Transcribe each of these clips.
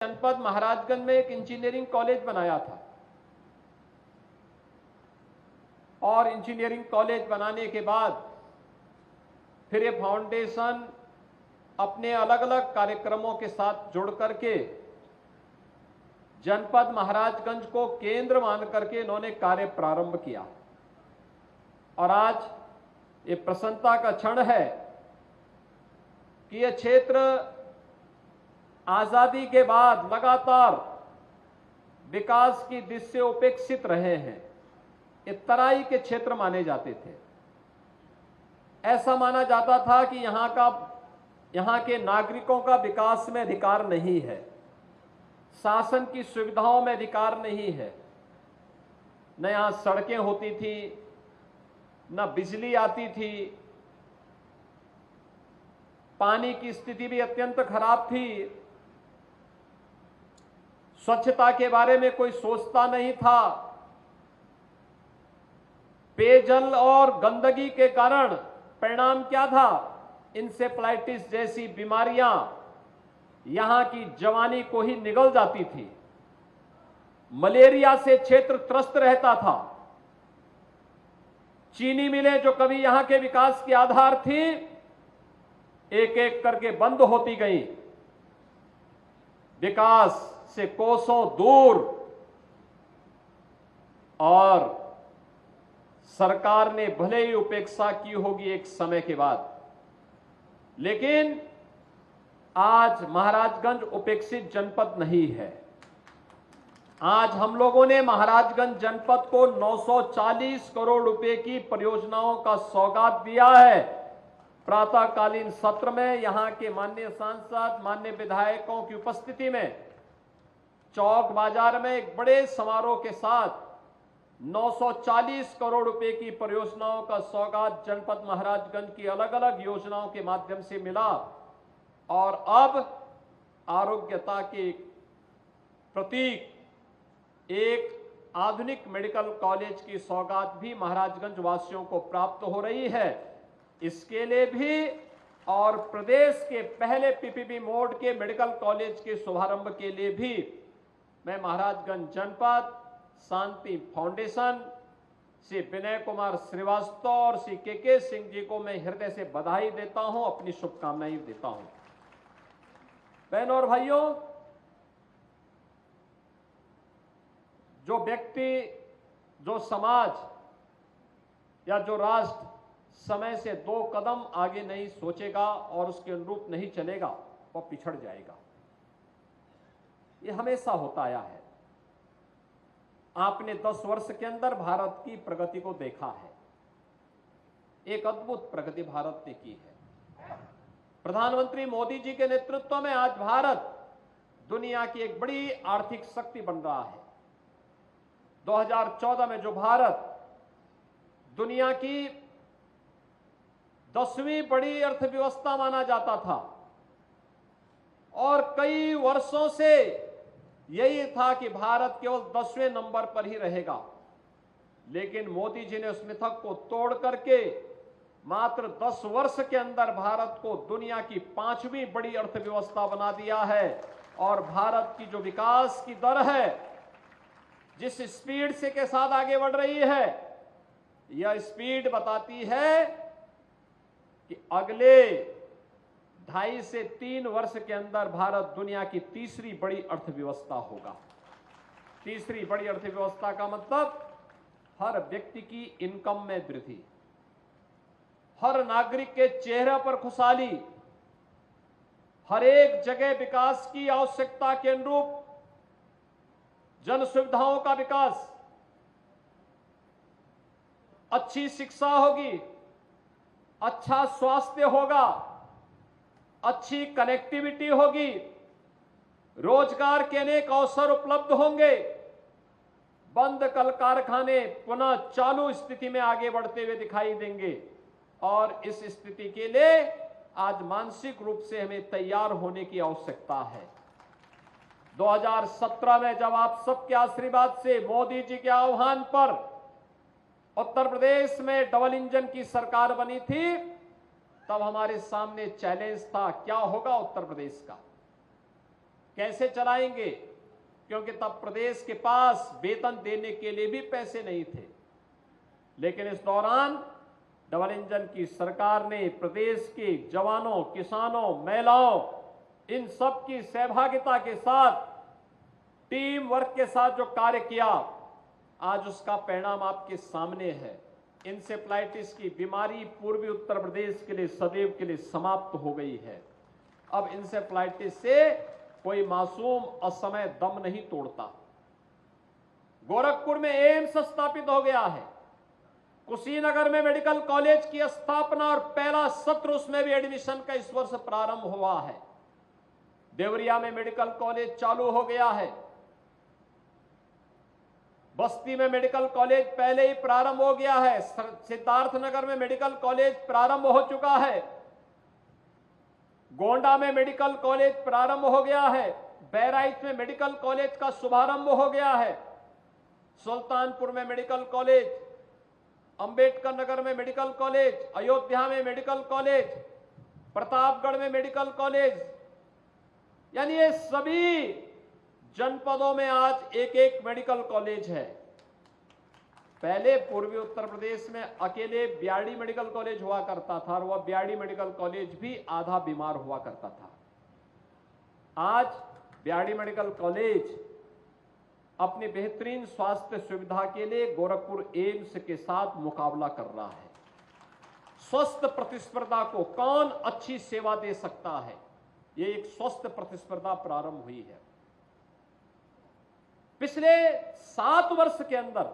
जनपद महाराजगंज में एक इंजीनियरिंग कॉलेज बनाया था और इंजीनियरिंग कॉलेज बनाने के बाद फिर ये फाउंडेशन अपने अलग अलग कार्यक्रमों के साथ जुड़ करके जनपद महाराजगंज को केंद्र मान करके इन्होंने कार्य प्रारंभ किया और आज ये प्रसन्नता का क्षण है कि यह क्षेत्र आजादी के बाद लगातार विकास की दिशा से उपेक्षित रहे हैं। ये तराई के क्षेत्र माने जाते थे। ऐसा माना जाता था कि यहां के नागरिकों का विकास में अधिकार नहीं है, शासन की सुविधाओं में अधिकार नहीं है। न यहां सड़कें होती थी, न बिजली आती थी, पानी की स्थिति भी अत्यंत खराब थी, स्वच्छता के बारे में कोई सोचता नहीं था। पेयजल और गंदगी के कारण परिणाम क्या था? इंसेफ्लाइटिस जैसी बीमारियां यहां की जवानी को ही निगल जाती थी। मलेरिया से क्षेत्र त्रस्त रहता था। चीनी मिलें जो कभी यहां के विकास की आधार थी, एक एक करके बंद होती गई। विकास से कोसों दूर और सरकार ने भले ही उपेक्षा की होगी एक समय के बाद, लेकिन आज महाराजगंज उपेक्षित जनपद नहीं है। आज हम लोगों ने महाराजगंज जनपद को 940 करोड़ रुपए की परियोजनाओं का सौगात दिया है। प्रातःकालीन सत्र में यहां के माननीय सांसद, माननीय विधायकों की उपस्थिति में चौक बाजार में एक बड़े समारोह के साथ 940 करोड़ रुपए की परियोजनाओं का सौगात जनपद महाराजगंज की अलग अलग योजनाओं के माध्यम से मिला और अब आरोग्यता के प्रतीक एक आधुनिक मेडिकल कॉलेज की सौगात भी महाराजगंज वासियों को प्राप्त हो रही है। इसके लिए भी और प्रदेश के पहले पीपीपी मोड के मेडिकल कॉलेज के शुभारंभ के लिए भी मैं महाराजगंज जनपद शांति फाउंडेशन श्री विनय कुमार श्रीवास्तव और श्री के सिंह जी को मैं हृदय से बधाई देता हूं, अपनी शुभकामनाएं देता हूं। बहनों और भाइयों, जो व्यक्ति, जो समाज या जो राष्ट्र समय से 2 कदम आगे नहीं सोचेगा और उसके अनुरूप नहीं चलेगा, वह पिछड़ जाएगा। ये हमेशा होता आया है। आपने 10 वर्ष के अंदर भारत की प्रगति को देखा है। एक अद्भुत प्रगति भारत ने की है। प्रधानमंत्री मोदी जी के नेतृत्व में आज भारत दुनिया की एक बड़ी आर्थिक शक्ति बन रहा है। 2014 में जो भारत दुनिया की 10वीं बड़ी अर्थव्यवस्था माना जाता था और कई वर्षों से यही था कि भारत केवल 10वें नंबर पर ही रहेगा, लेकिन मोदी जी ने उस मिथक को तोड़ करके मात्र 10 वर्ष के अंदर भारत को दुनिया की 5वीं बड़ी अर्थव्यवस्था बना दिया है। और भारत की जो विकास की दर है, जिस स्पीड से के साथ आगे बढ़ रही है, यह स्पीड बताती है कि अगले 2.5 से 3 वर्ष के अंदर भारत दुनिया की तीसरी बड़ी अर्थव्यवस्था होगा। तीसरी बड़ी अर्थव्यवस्था का मतलब हर व्यक्ति की इनकम में वृद्धि, हर नागरिक के चेहरे पर खुशहाली, हर एक जगह विकास की आवश्यकता के अनुरूप जन सुविधाओं का विकास, अच्छी शिक्षा होगी, अच्छा स्वास्थ्य होगा, अच्छी कनेक्टिविटी होगी, रोजगार के अनेक अवसर उपलब्ध होंगे, बंद कल कारखाने पुनः चालू स्थिति में आगे बढ़ते हुए दिखाई देंगे। और इस स्थिति के लिए आज मानसिक रूप से हमें तैयार होने की आवश्यकता है। 2017 में जब आप सबके आशीर्वाद से मोदी जी के आह्वान पर उत्तर प्रदेश में डबल इंजन की सरकार बनी थी, तब हमारे सामने चैलेंज था क्या होगा उत्तर प्रदेश का। कैसे चलाएंगे, क्योंकि तब प्रदेश के पास वेतन देने के लिए भी पैसे नहीं थे। लेकिन इस दौरान डबल इंजन की सरकार ने प्रदेश के जवानों, किसानों, महिलाओं, इन सब की सहभागिता के साथ, टीम वर्क के साथ जो कार्य किया, आज उसका परिणाम आपके सामने है। इंसेफ्लाइटिस की बीमारी पूर्वी उत्तर प्रदेश के लिए सदैव के लिए समाप्त हो गई है। अब इंसेफ्लाइटिस से कोई मासूम असमय दम नहीं तोड़ता। गोरखपुर में एम्स स्थापित हो गया है। कुशीनगर में मेडिकल कॉलेज की स्थापना और पहला सत्र उसमें भी एडमिशन का इस वर्ष प्रारंभ हुआ है। देवरिया में मेडिकल कॉलेज चालू हो गया है। बस्ती में मेडिकल कॉलेज पहले ही प्रारंभ हो गया है। सिद्धार्थनगर में मेडिकल कॉलेज प्रारंभ हो चुका है। गोंडा में मेडिकल कॉलेज प्रारंभ हो गया है। बहराइच में मेडिकल कॉलेज का शुभारंभ हो गया है। सुल्तानपुर में मेडिकल कॉलेज, अंबेडकर नगर में मेडिकल कॉलेज, अयोध्या में मेडिकल कॉलेज, प्रतापगढ़ में मेडिकल कॉलेज, यानी ये सभी जनपदों में आज एक एक मेडिकल कॉलेज है। पहले पूर्वी उत्तर प्रदेश में अकेले ब्याड़ी मेडिकल कॉलेज हुआ करता था और वह ब्याड़ी मेडिकल कॉलेज भी आधा बीमार हुआ करता था। आज ब्याड़ी मेडिकल कॉलेज अपनी बेहतरीन स्वास्थ्य सुविधा के लिए गोरखपुर एम्स के साथ मुकाबला कर रहा है। स्वस्थ प्रतिस्पर्धा को कौन अच्छी सेवा दे सकता है, ये एक स्वस्थ प्रतिस्पर्धा प्रारंभ हुई है। पिछले 7 वर्ष के अंदर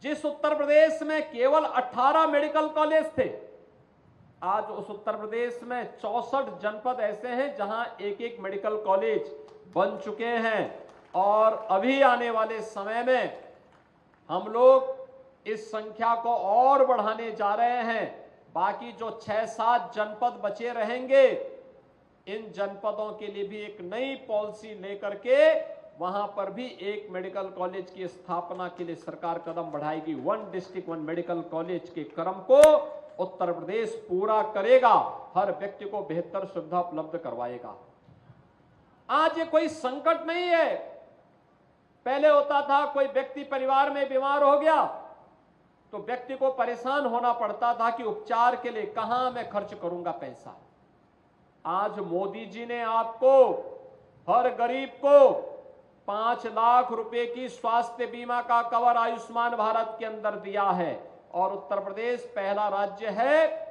जिस उत्तर प्रदेश में केवल 18 मेडिकल कॉलेज थे, आज उस उत्तर प्रदेश में 64 जनपद ऐसे हैं जहां एक एक मेडिकल कॉलेज बन चुके हैं। और अभी आने वाले समय में हम लोग इस संख्या को और बढ़ाने जा रहे हैं। बाकी जो 6-7 जनपद बचे रहेंगे, इन जनपदों के लिए भी एक नई पॉलिसी लेकर के वहां पर भी एक मेडिकल कॉलेज की स्थापना के लिए सरकार कदम बढ़ाएगी। 1 डिस्ट्रिक्ट 1 मेडिकल कॉलेज के क्रम को उत्तर प्रदेश पूरा करेगा, हर व्यक्ति को बेहतर सुविधा उपलब्ध करवाएगा। आज ये कोई संकट नहीं है। पहले होता था कोई व्यक्ति परिवार में बीमार हो गया तो व्यक्ति को परेशान होना पड़ता था कि उपचार के लिए कहां मैं खर्च करूंगा पैसा। आज मोदी जी ने आपको, हर गरीब को 5 लाख रुपए की स्वास्थ्य बीमा का कवर आयुष्मान भारत के अंदर दिया है। और उत्तर प्रदेश पहला राज्य है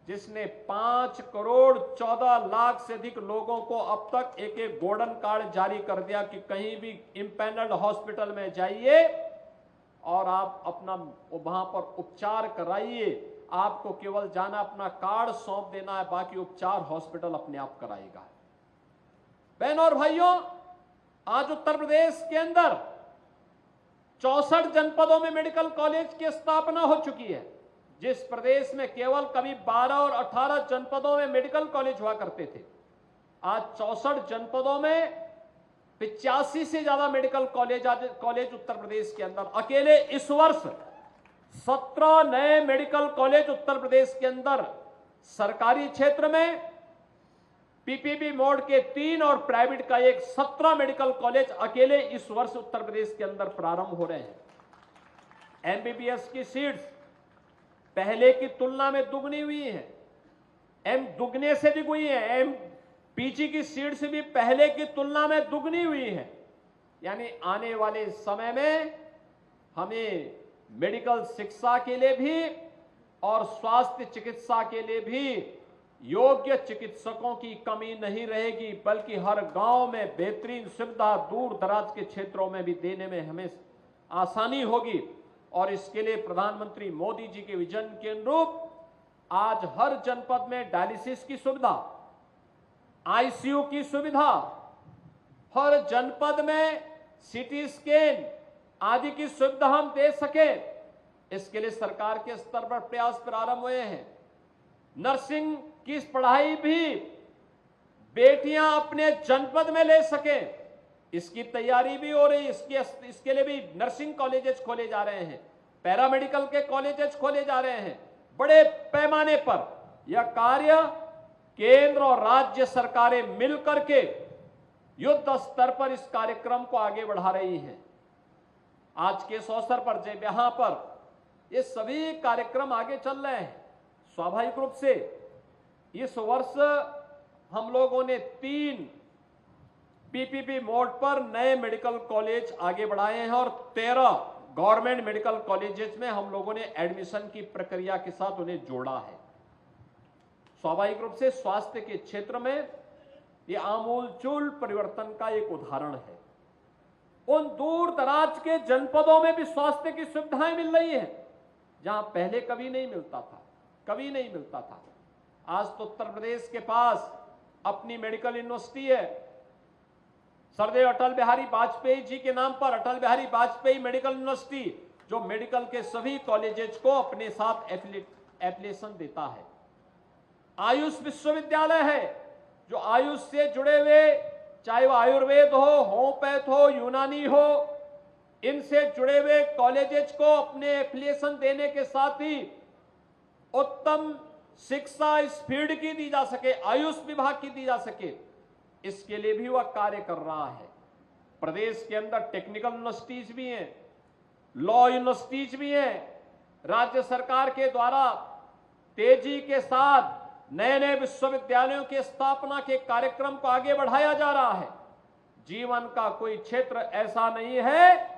जिसने 5 करोड़ 14 लाख से अधिक लोगों को अब तक एक एक गोल्डन कार्ड जारी कर दिया कि कहीं भी इंपैनल्ड हॉस्पिटल में जाइए और आप अपना वहां पर उपचार कराइए। आपको केवल जाना, अपना कार्ड सौंप देना है, बाकी उपचार हॉस्पिटल अपने आप कराएगा। बहनों और भाइयों, आज उत्तर प्रदेश के अंदर 64 जनपदों में मेडिकल कॉलेज की स्थापना हो चुकी है। जिस प्रदेश में केवल कभी 12 और 18 जनपदों में मेडिकल कॉलेज हुआ करते थे, आज 64 जनपदों में 85 से ज्यादा मेडिकल कॉलेज उत्तर प्रदेश के अंदर। अकेले इस वर्ष 17 नए मेडिकल कॉलेज उत्तर प्रदेश के अंदर, सरकारी क्षेत्र में पीपीपी मोड के 3 और प्राइवेट का 17 मेडिकल कॉलेज अकेले इस वर्ष उत्तर प्रदेश के अंदर प्रारंभ हो रहे हैं। एमबीबीएस की सीट्स पहले की तुलना में दुगनी हुई है, दुगने से भी हुई है। पीजी की सीट्स भी पहले की तुलना में दुगनी हुई है। यानी आने वाले समय में हमें मेडिकल शिक्षा के लिए भी और स्वास्थ्य चिकित्सा के लिए भी योग्य चिकित्सकों की कमी नहीं रहेगी, बल्कि हर गांव में बेहतरीन सुविधा दूर दराज के क्षेत्रों में भी देने में हमें आसानी होगी। और इसके लिए प्रधानमंत्री मोदी जी के विजन के अनुरूप आज हर जनपद में डायलिसिस की सुविधा, आईसीयू की सुविधा, हर जनपद में सीटी स्कैन आदि की सुविधा हम दे सके, इसके लिए सरकार के स्तर पर प्रयास प्रारंभ हुए हैं। नर्सिंग की पढ़ाई भी बेटियां अपने जनपद में ले सके, इसकी तैयारी भी हो रही। इसके लिए भी नर्सिंग कॉलेजेस खोले जा रहे हैं, पैरामेडिकल के कॉलेजेस खोले जा रहे हैं। बड़े पैमाने पर यह कार्य केंद्र और राज्य सरकारें मिलकर के युद्ध स्तर पर इस कार्यक्रम को आगे बढ़ा रही हैं। आज के इस अवसर पर जब यहां पर ये सभी कार्यक्रम आगे चल रहे हैं, स्वाभाविक रूप से इस वर्ष हम लोगों ने 3 पीपीपी मोड पर नए मेडिकल कॉलेज आगे बढ़ाए हैं और 13 गवर्नमेंट मेडिकल कॉलेजेस में हम लोगों ने एडमिशन की प्रक्रिया के साथ उन्हें जोड़ा है। स्वाभाविक रूप से स्वास्थ्य के क्षेत्र में यह आमूलचूल परिवर्तन का एक उदाहरण है। उन दूर दराज के जनपदों में भी स्वास्थ्य की सुविधाएं मिल रही हैं, जहां पहले कभी नहीं मिलता था। आज तो उत्तर प्रदेश के पास अपनी मेडिकल यूनिवर्सिटी है। सरदेव अटल बिहारी वाजपेयी जी के नाम पर अटल बिहारी वाजपेयी मेडिकल यूनिवर्सिटी, जो मेडिकल के सभी कॉलेजेस को अपने साथ एफिलिएशन देता है। आयुष विश्वविद्यालय है, जो आयुष से जुड़े हुए, चाहे वो आयुर्वेद हो, होम्योपैथ हो, यूनानी हो, इनसे जुड़े हुए कॉलेजेस को अपने एफिलिएशन देने के साथ ही उत्तम शिक्षा इस फील्ड की दी जा सके, आयुष विभाग की दी जा सके, इसके लिए भी वह कार्य कर रहा है। प्रदेश के अंदर टेक्निकल यूनिवर्सिटीज भी हैं, लॉ यूनिवर्सिटीज भी हैं। राज्य सरकार के द्वारा तेजी के साथ नए नए विश्वविद्यालयों की स्थापना के कार्यक्रम को आगे बढ़ाया जा रहा है। जीवन का कोई क्षेत्र ऐसा नहीं है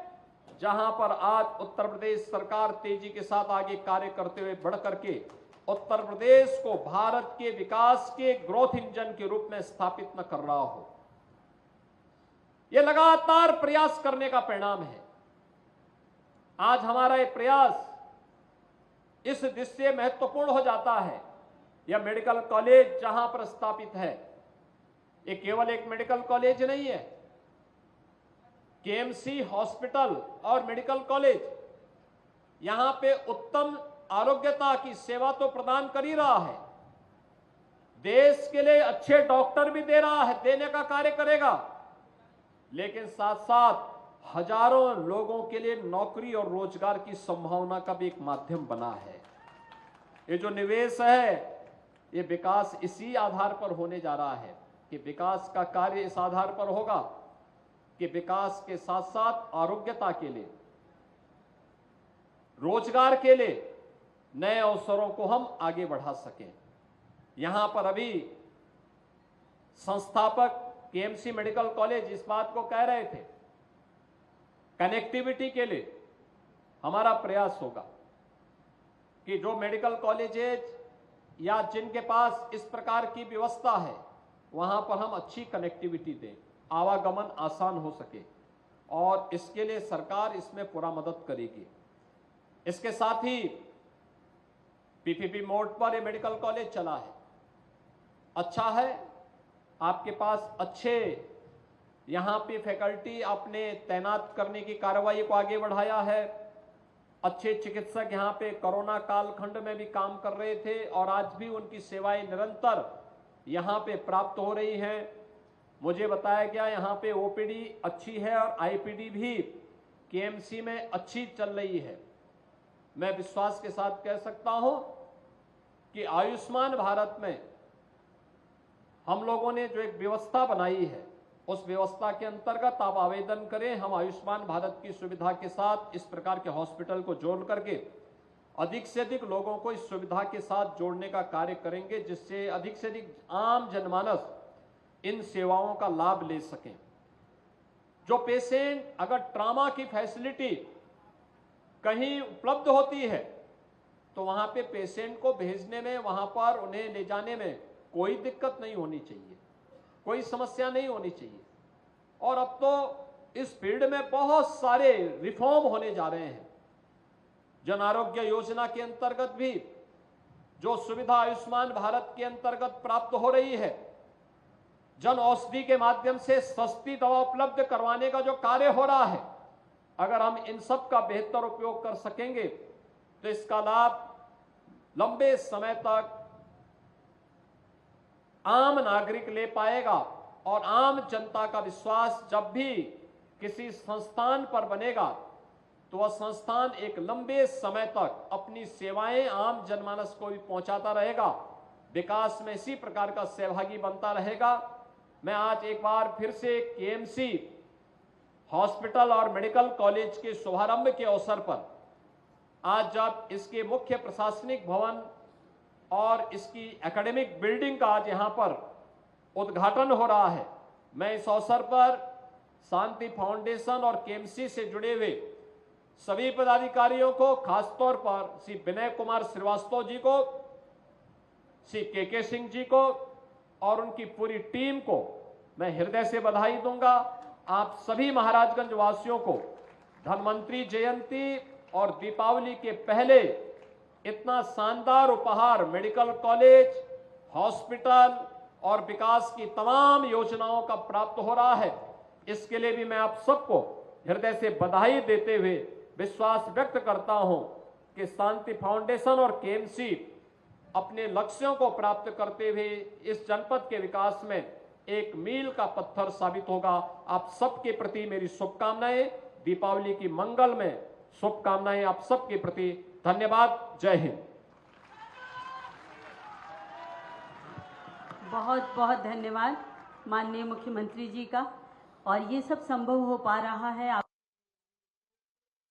जहां पर आज उत्तर प्रदेश सरकार तेजी के साथ आगे कार्य करते हुए बढ़ करके उत्तर प्रदेश को भारत के विकास के ग्रोथ इंजन के रूप में स्थापित न कर रहा हो। यह लगातार प्रयास करने का परिणाम है। आज हमारा यह प्रयास इस दृष्टि से महत्वपूर्ण हो जाता है। यह मेडिकल कॉलेज जहां पर स्थापित है, यह केवल एक मेडिकल कॉलेज नहीं है। केएमसी हॉस्पिटल और मेडिकल कॉलेज यहां पे उत्तम आरोग्यता की सेवा तो प्रदान कर ही रहा है, देश के लिए अच्छे डॉक्टर भी दे रहा है, देने का कार्य करेगा, लेकिन साथ साथ हजारों लोगों के लिए नौकरी और रोजगार की संभावना का भी एक माध्यम बना है। ये जो निवेश है, ये विकास इसी आधार पर होने जा रहा है कि विकास का कार्य इस आधार पर होगा कि विकास के साथ साथ आरोग्यता के लिए, रोजगार के लिए नए अवसरों को हम आगे बढ़ा सकें। यहां पर अभी संस्थापक केएमसी मेडिकल कॉलेज इस बात को कह रहे थे, कनेक्टिविटी के लिए हमारा प्रयास होगा कि जो मेडिकल कॉलेजेज या जिनके पास इस प्रकार की व्यवस्था है, वहां पर हम अच्छी कनेक्टिविटी दें, आवागमन आसान हो सके, और इसके लिए सरकार इसमें पूरा मदद करेगी। इसके साथ ही पीपीपी मोड पर ये मेडिकल कॉलेज चला है, अच्छा है। आपके पास अच्छे यहां पे फैकल्टी आपने तैनात करने की कार्रवाई को आगे बढ़ाया है। अच्छे चिकित्सक यहां पे कोरोना कालखंड में भी काम कर रहे थे और आज भी उनकी सेवाएं निरंतर यहां पे प्राप्त हो रही हैं। मुझे बताया गया यहां पे ओपीडी अच्छी है और आईपीडी भी केएमसी में अच्छी चल रही है। मैं विश्वास के साथ कह सकता हूं कि आयुष्मान भारत में हम लोगों ने जो एक व्यवस्था बनाई है, उस व्यवस्था के अंतर्गत आप आवेदन करें, हम आयुष्मान भारत की सुविधा के साथ इस प्रकार के हॉस्पिटल को जोड़ करके अधिक से अधिक लोगों को इस सुविधा के साथ जोड़ने का कार्य करेंगे, जिससे अधिक से अधिक आम जनमानस इन सेवाओं का लाभ ले सकें। जो पेशेंट अगर ट्रॉमा की फैसिलिटी कहीं उपलब्ध होती है तो वहां पे पेशेंट को भेजने में, वहां पर उन्हें ले जाने में कोई दिक्कत नहीं होनी चाहिए, कोई समस्या नहीं होनी चाहिए। और अब तो इस फील्ड में बहुत सारे रिफॉर्म होने जा रहे हैं। जन आरोग्य योजना के अंतर्गत भी जो सुविधा आयुष्मान भारत के अंतर्गत प्राप्त हो रही है, जन औषधि के माध्यम से सस्ती दवा उपलब्ध करवाने का जो कार्य हो रहा है, अगर हम इन सब का बेहतर उपयोग कर सकेंगे तो इसका लाभ लंबे समय तक आम नागरिक ले पाएगा। और आम जनता का विश्वास जब भी किसी संस्थान पर बनेगा तो वह संस्थान एक लंबे समय तक अपनी सेवाएं आम जनमानस को भी पहुंचाता रहेगा, विकास में इसी प्रकार का सहभागी बनता रहेगा। मैं आज एक बार फिर से केएमसी हॉस्पिटल और मेडिकल कॉलेज के शुभारंभ के अवसर पर आज जब इसके मुख्य प्रशासनिक भवन और इसकी एकेडमिक बिल्डिंग का आज यहां पर उद्घाटन हो रहा है, मैं इस अवसर पर शांति फाउंडेशन और केएमसी से जुड़े हुए सभी पदाधिकारियों को, खासतौर पर श्री विनय कुमार श्रीवास्तव जी को, श्री के सिंह जी को और उनकी पूरी टीम को मैं हृदय से बधाई दूंगा। आप सभी महाराजगंज वासियों को धन्वंतरी जयंती और दीपावली के पहले इतना शानदार उपहार मेडिकल कॉलेज, हॉस्पिटल और विकास की तमाम योजनाओं का प्राप्त हो रहा है। इसके लिए भी मैं आप सबको हृदय से बधाई देते हुए विश्वास व्यक्त करता हूं कि शांति फाउंडेशन और केएमसी अपने लक्ष्यों को प्राप्त करते हुए इस जनपद के विकास में एक मील का पत्थर साबित होगा। आप सबके प्रति मेरी शुभकामनाएं, दीपावली की मंगल में शुभकामनाएं आप सबके प्रति। धन्यवाद। जय हिंद। बहुत बहुत धन्यवाद माननीय मुख्यमंत्री जी का। और ये सब संभव हो पा रहा है